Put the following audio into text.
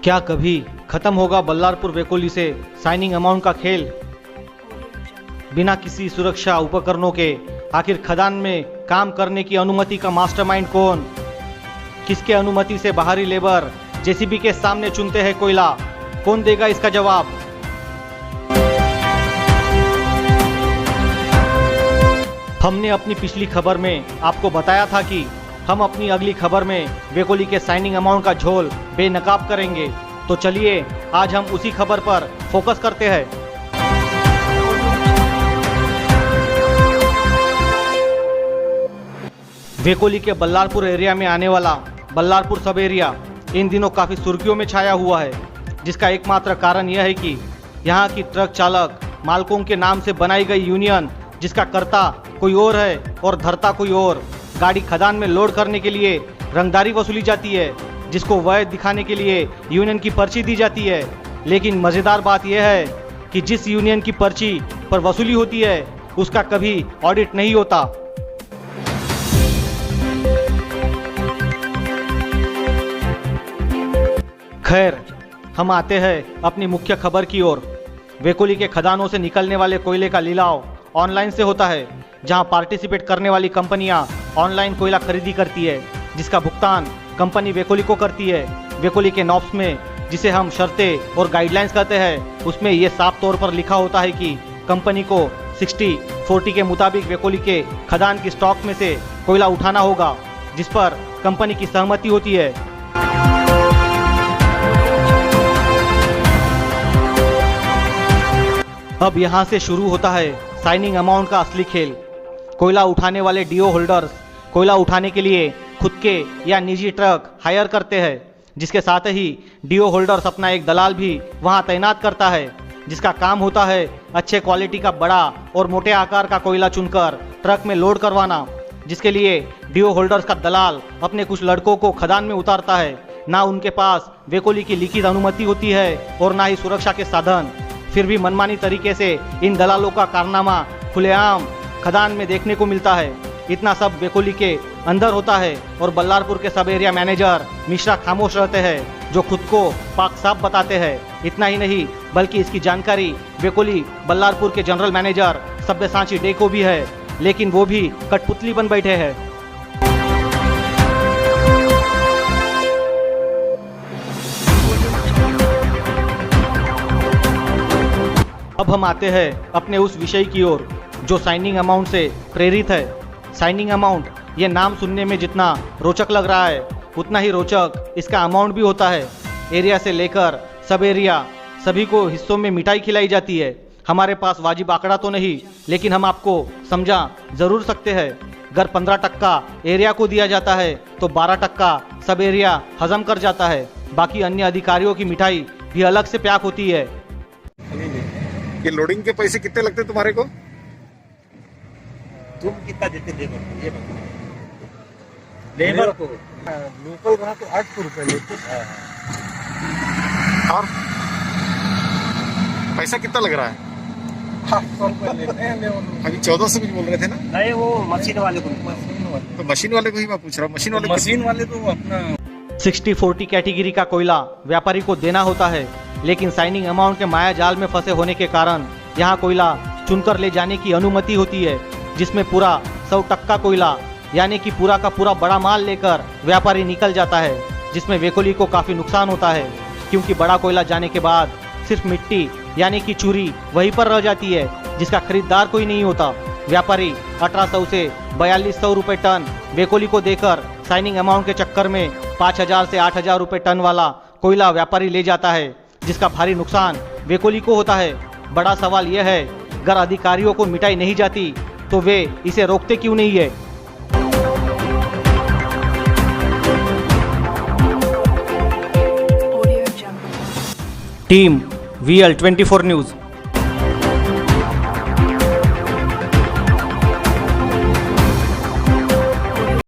क्या कभी खत्म होगा बल्लारपुर वेकोली से साइनिंग अमाउंट का खेल? बिना किसी सुरक्षा उपकरणों के आखिर खदान में काम करने की अनुमति का मास्टरमाइंड कौन? किसके अनुमति से बाहरी लेबर जेसीबी के सामने चुनते हैं कोयला? कौन देगा इसका जवाब? हमने अपनी पिछली खबर में आपको बताया था कि हम अपनी अगली खबर में वेकोली के साइनिंग अमाउंट का झोल बेनकाब करेंगे। तो चलिए आज हम उसी खबर पर फोकस करते हैं। वेकोली के बल्लारपुर एरिया में आने वाला बल्लारपुर सब एरिया इन दिनों काफ़ी सुर्खियों में छाया हुआ है, जिसका एकमात्र कारण यह है कि यहाँ की ट्रक चालक मालकों के नाम से बनाई गई यूनियन, जिसका कर्ता कोई और है और धरता कोई और, गाड़ी खदान में लोड करने के लिए रंगदारी वसूली जाती है, जिसको वैध दिखाने के लिए यूनियन की पर्ची दी जाती है। लेकिन मज़ेदार बात यह है कि जिस यूनियन की पर्ची पर वसूली होती है उसका कभी ऑडिट नहीं होता। खैर, हम आते हैं अपनी मुख्य खबर की ओर। वेकोली के खदानों से निकलने वाले कोयले का लिलाव ऑनलाइन से होता है, जहां पार्टिसिपेट करने वाली कंपनियां ऑनलाइन कोयला खरीदी करती है, जिसका भुगतान कंपनी वेकोली को करती है। वेकोली के नॉब्स में, जिसे हम शर्तें और गाइडलाइंस कहते हैं, उसमें यह साफ तौर पर लिखा होता है कि कंपनी को 60-40 के मुताबिक वेकोली के खदान की स्टॉक में से कोयला उठाना होगा, जिस पर कंपनी की सहमति होती है। अब यहाँ से शुरू होता है साइनिंग अमाउंट का असली खेल। कोयला उठाने वाले डीओ होल्डर्स कोयला उठाने के लिए खुद के या निजी ट्रक हायर करते हैं, जिसके साथ ही डीओ होल्डर्स अपना एक दलाल भी वहाँ तैनात करता है, जिसका काम होता है अच्छे क्वालिटी का बड़ा और मोटे आकार का कोयला चुनकर ट्रक में लोड करवाना, जिसके लिए डीओ होल्डर्स का दलाल अपने कुछ लड़कों को खदान में उतारता है। ना उनके पास वेकोली की लिखित अनुमति होती है और ना ही सुरक्षा के साधन, फिर भी मनमानी तरीके से इन दलालों का कारनामा खुलेआम खदान में देखने को मिलता है। इतना सब वेकोली के अंदर होता है और बल्लारपुर के सब एरिया मैनेजर मिश्रा खामोश रहते हैं, जो खुद को पाक साफ बताते हैं। इतना ही नहीं, बल्कि इसकी जानकारी वेकोली बल्लारपुर के जनरल मैनेजर सब्यसाची डे को भी है, लेकिन वो भी कठपुतली बन बैठे हैं। अब हम आते हैं अपने उस विषय की ओर जो साइनिंग अमाउंट से प्रेरित है। साइनिंग अमाउंट, ये नाम सुनने में जितना रोचक लग रहा है, उतना ही रोचक इसका अमाउंट भी होता है। एरिया से लेकर सब एरिया सभी को हिस्सों में मिठाई खिलाई जाती है। हमारे पास वाजिब आंकड़ा तो नहीं, लेकिन हम आपको समझा जरूर सकते हैं। अगर 15% एरिया को दिया जाता है तो 12% सब एरिया हजम कर जाता है। बाकी अन्य अधिकारियों की मिठाई भी अलग से पैक होती है। ये लोडिंग के पैसे कितने लगते तुम्हारे को? तुम कितना देते लेबर को? ये लेबर को लोकल ग्राहक को 800 रुपए लेते। और पैसा कितना लग रहा है? 800 रुपए लेते हैं। अभी 1400 भी बोल रहे थे ना? नहीं, वो मशीन वाले को। तो मशीन वाले को ही मैं पूछ रहा हूँ। मशीन वाले तो अपना 60-40 कैटेगरी का कोयला व्यापारी को देना होता है, लेकिन साइनिंग अमाउंट के माया जाल में फंसे होने के कारण यहाँ कोयला चुनकर ले जाने की अनुमति होती है, जिसमें पूरा 100% कोयला यानी कि पूरा का पूरा बड़ा माल लेकर व्यापारी निकल जाता है, जिसमें वेकोली को काफ़ी नुकसान होता है, क्योंकि बड़ा कोयला जाने के बाद सिर्फ मिट्टी यानी कि चूरी वहीं पर रह जाती है, जिसका खरीदार कोई नहीं होता। व्यापारी 1800 से 4200 रुपये टन वेकोली को देकर साइनिंग अमाउंट के चक्कर में 5000 से 8000 रुपये टन वाला कोयला व्यापारी ले जाता है, जिसका भारी नुकसान वेकोली को होता है। बड़ा सवाल यह है, अगर अधिकारियों को मिठाई नहीं जाती तो वे इसे रोकते क्यों नहीं है? Team VL24 news.